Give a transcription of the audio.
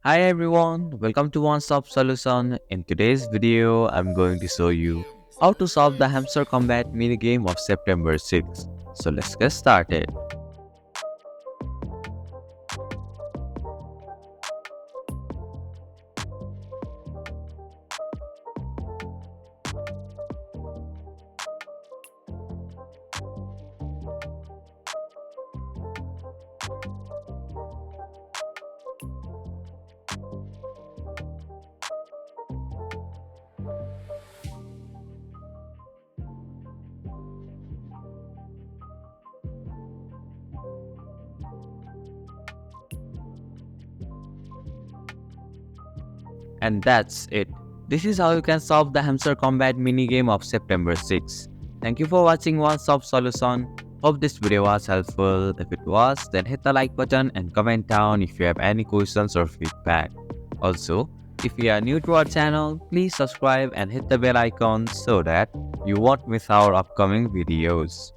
Hi everyone, welcome to One Stop Solution. In today's video, I'm going to show you how to solve the Hamster Combat minigame of September 6th. So let's get started. And that's it. This is how you can solve the Hamster Combat minigame of September 6th. Thank you for watching One Stop Solution. Hope this video was helpful. If it was, then hit the like button and comment down if you have any questions or feedback. Also, if you are new to our channel, please subscribe and hit the bell icon so that you won't miss our upcoming videos.